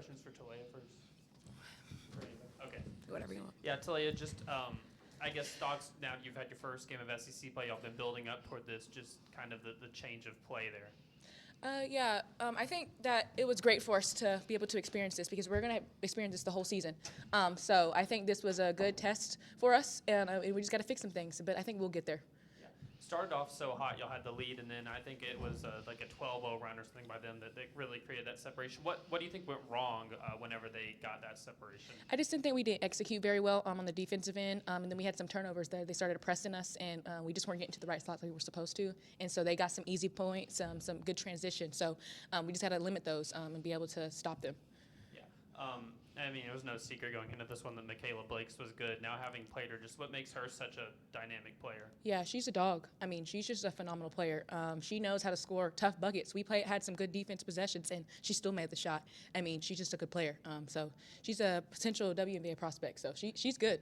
questions for Taleyah first? Okay. Whatever you want. Yeah, Taleyah, just I guess thoughts now you've had your first game of SEC play. Y'all been building up toward this, just kind of the change of play there. I think that it was great for us to be able to experience this because we're going to experience this the whole season. So I think this was a good test for us, and we just got to fix some things. But I think we'll get there. Yeah. Started off so hot, y'all had the lead, and then I think it was like a 12-0 run or something by them that really created that separation. What do you think went wrong whenever they got that separation? I just didn't think we didn't execute very well on the defensive end, and then we had some turnovers there. They started pressing us, and we just weren't getting to the right spots like we were supposed to. And so they got some easy points, some good transition. So we just had to limit those and be able to stop them. Yeah. I mean, it was no secret going into this one that Michaela Blake's was good. Now, having played her, just what makes her such a dynamic player? Yeah, she's a dog. I mean, she's just a phenomenal player. She knows how to score tough buckets. We had some good defense possessions, and she still made the shot. I mean, she's just a good player. So she's a potential WNBA prospect. So she's good.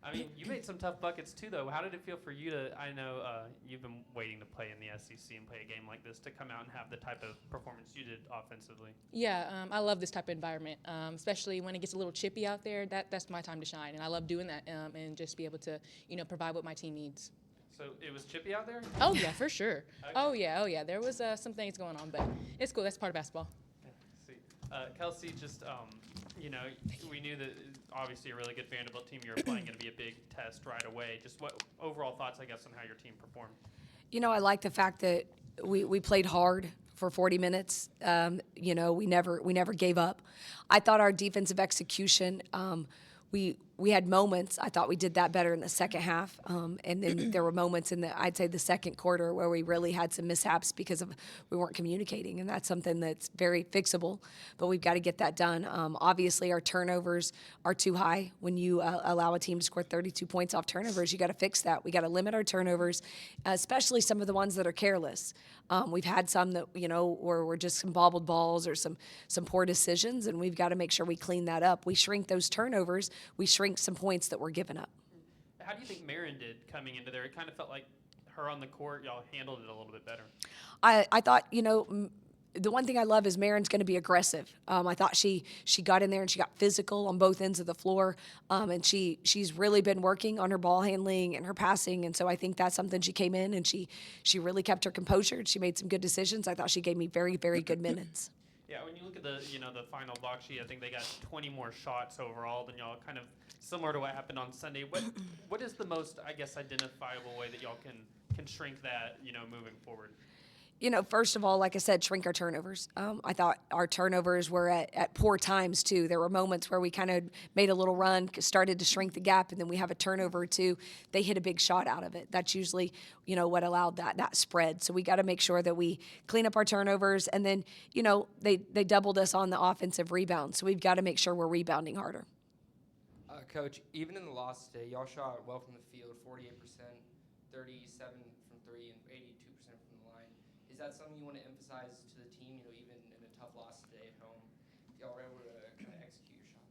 I mean, you made some tough buckets too, though. How did it feel for you to? I know you've been waiting to play in the SEC and play a game like this to come out and have the type of performance you did offensively. Yeah, I love this type of environment, especially when it gets a little chippy out there. That's my time to shine, and I love doing that and just be able to, provide what my team needs. So it was chippy out there? Oh yeah, for sure. Okay. Oh yeah. There was some things going on, but it's cool. That's part of basketball. Okay. See, Kelsey, just we knew that obviously a really good Vanderbilt team you were playing going to be a big test right away. Just what overall thoughts, I guess, on how your team performed? I like the fact that we played hard for 40 minutes. We never gave up. I thought our defensive execution, we had moments. I thought we did that better in the second half, and then there were moments in I'd say the second quarter where we really had some mishaps because we weren't communicating, and that's something that's very fixable. But we've got to get that done. Obviously, our turnovers are too high. When you allow a team to score 32 points off turnovers, you got to fix that. We got to limit our turnovers, especially some of the ones that are careless. We've had some that where we're just some bobbled balls or some poor decisions, and we've got to make sure we clean that up. We shrink those turnovers. We shrink some points that were given up. How do you think Marin did coming into there? It kind of felt like her on the court, y'all handled it a little bit better. I thought, the one thing I love is Marin's going to be aggressive. I thought she got in there and she got physical on both ends of the floor, and she's really been working on her ball handling and her passing, and so I think that's something she came in and she really kept her composure. She made some good decisions. I thought she gave me very, very good minutes. Yeah, when you look at the final box sheet, I think they got 20 more shots overall than y'all, kind of similar to what happened on Sunday. What is the most, I guess, identifiable way that y'all can shrink that, moving forward? First of all, like I said, shrink our turnovers. I thought our turnovers were at poor times, too. There were moments where we kind of made a little run, started to shrink the gap, and then we have a turnover or two. They hit a big shot out of it. That's usually, what allowed that spread. So we got to make sure that we clean up our turnovers. And then, they doubled us on the offensive rebound. So we've got to make sure we're rebounding harder. Coach, even in the loss today, y'all shot well from the field, 48%, 37 from three, and 82% from the line. Is that something you want to emphasize to the team, even in a tough loss today at home, if y'all were able to kind of execute your shot?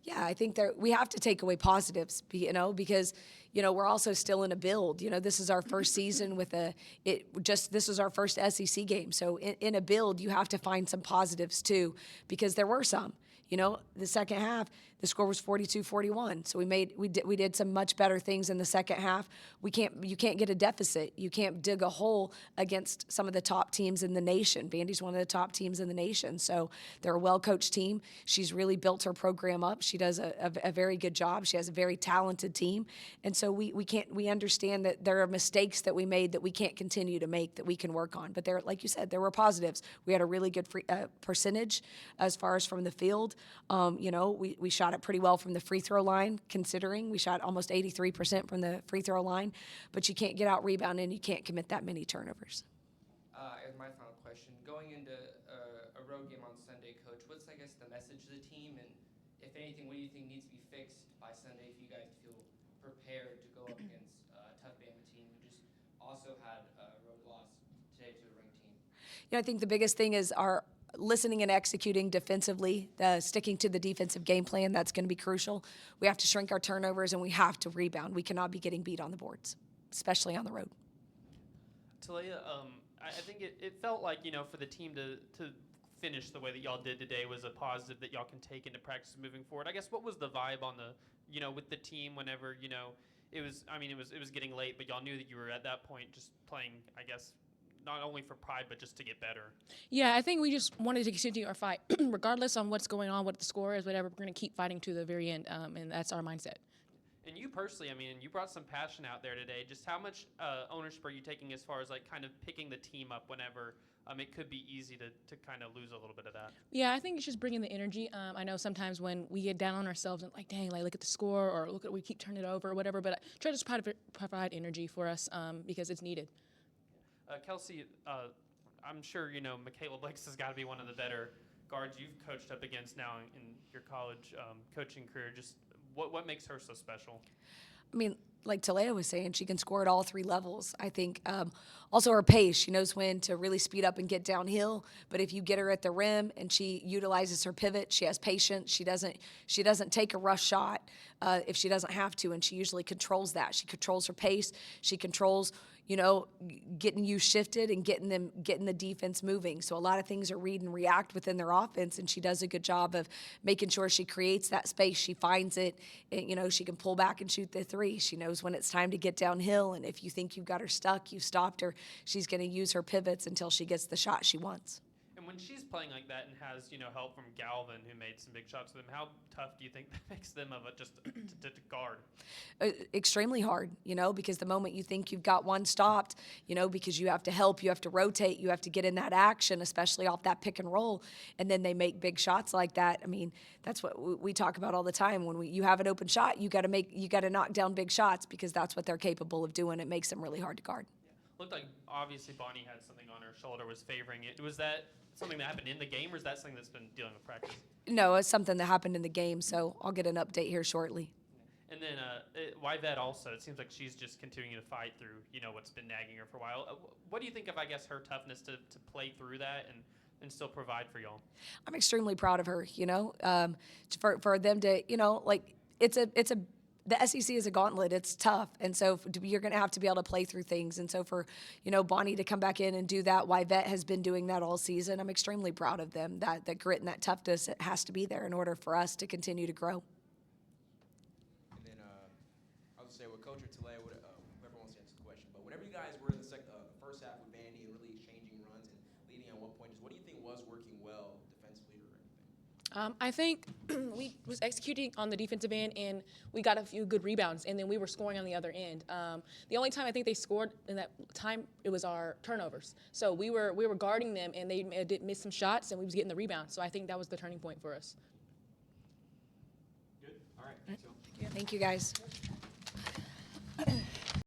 Yeah, I think we have to take away positives, because, we're also still in a build. This is our first season this is our first SEC game. So in a build, you have to find some positives too, because there were some. The second half, the score was 42-41. So we did some much better things in the second half. You can't get a deficit. You can't dig a hole against some of the top teams in the nation. Vandy's one of the top teams in the nation. So they're a well-coached team. She's really built her program up. She does a very good job. She has a very talented team. And so we understand that there are mistakes that we made that we can't continue to make, that we can work on. But like you said, there were positives. We had a really good percentage as far as from the field. We shot it pretty well from the free throw line, considering we shot almost 83% from the free throw line, but you can't get out rebounded and you can't commit that many turnovers. As my final question, going into a road game on Sunday, Coach, what's, I guess, the message to the team, and if anything, what do you think needs to be fixed by Sunday for you guys to feel prepared to go up against a tough Bama team who just also had a road loss today to a ranked team? I think the biggest thing is our listening and executing defensively, sticking to the defensive game plan. That's going to be crucial. We have to shrink our turnovers, and we have to rebound. We cannot be getting beat on the boards, especially on the road. Taleyah, I think it felt like, for the team to finish the way that y'all did today was a positive that y'all can take into practice moving forward. I guess what was the vibe on the, with the team whenever, it was, it was getting late, but y'all knew that you were at that point just playing, I guess, not only for pride, but just to get better. Yeah, I think we just wanted to continue our fight, regardless on what's going on, what the score is, whatever. We're going to keep fighting to the very end, and that's our mindset. And you personally, you brought some passion out there today. Just how much ownership are you taking as far as like kind of picking the team up whenever it could be easy to kind of lose a little bit of that? Yeah, I think it's just bringing the energy. I know sometimes when we get down on ourselves and like, dang, like look at the score or look at we keep turning it over or whatever, but I try to just provide energy for us because it's needed. Kelsey, I'm sure Michaela Blix has got to be one of the better guards you've coached up against now in your college coaching career. Just what makes her so special? Like Taleyah was saying, she can score at all three levels. I think also her pace. She knows when to really speed up and get downhill. But if you get her at the rim and she utilizes her pivot, she has patience. She doesn't take a rush shot if she doesn't have to, and she usually controls that. She controls her pace. She controls getting you shifted and getting the defense moving. So a lot of things are read and react within their offense, and she does a good job of making sure she creates that space. She finds it, and, she can pull back and shoot the three. She knows when it's time to get downhill, and if you think you've got her stuck, you've stopped her, she's going to use her pivots until she gets the shot she wants. And when she's playing like that and has, help from Galvin, who made some big shots with them, how tough do you think that makes them of to guard? Extremely hard, because the moment you think you've got one stopped, because you have to help, you have to rotate, you have to get in that action, especially off that pick and roll, and then they make big shots like that. That's what we talk about all the time. When you have an open shot, you got to knock down big shots because that's what they're capable of doing. It makes them really hard to guard. Yeah. Looked like obviously Bonnie had something on her shoulder, was favoring it. Was that something that happened in the game, or is that something that's been dealing with practice? No, it's something that happened in the game, so I'll get an update here shortly. And then Yvette also, it seems like she's just continuing to fight through, what's been nagging her for a while. What do you think of, I guess, her toughness to play through that and still provide for y'all? I'm extremely proud of her, for them to, the SEC is a gauntlet. It's tough. And so you're going to have to be able to play through things. And so for, Bonnie to come back in and do that, Yvette has been doing that all season. I'm extremely proud of them. That grit and that toughness, it has to be there in order for us to continue to grow. And then I'll just say with Coach or Taleyah, whoever wants to answer the question, but whenever you guys were in the first half with Vandy and really exchanging runs and leading at one point, just what do you think was working well defensively or anything? I think we was executing on the defensive end, and we got a few good rebounds, and then we were scoring on the other end. The only time I think they scored in that time, it was our turnovers. So we were guarding them, and they did miss some shots, and we was getting the rebounds. So I think that was the turning point for us. Good. All right. Thanks, y'all. Thank you, guys.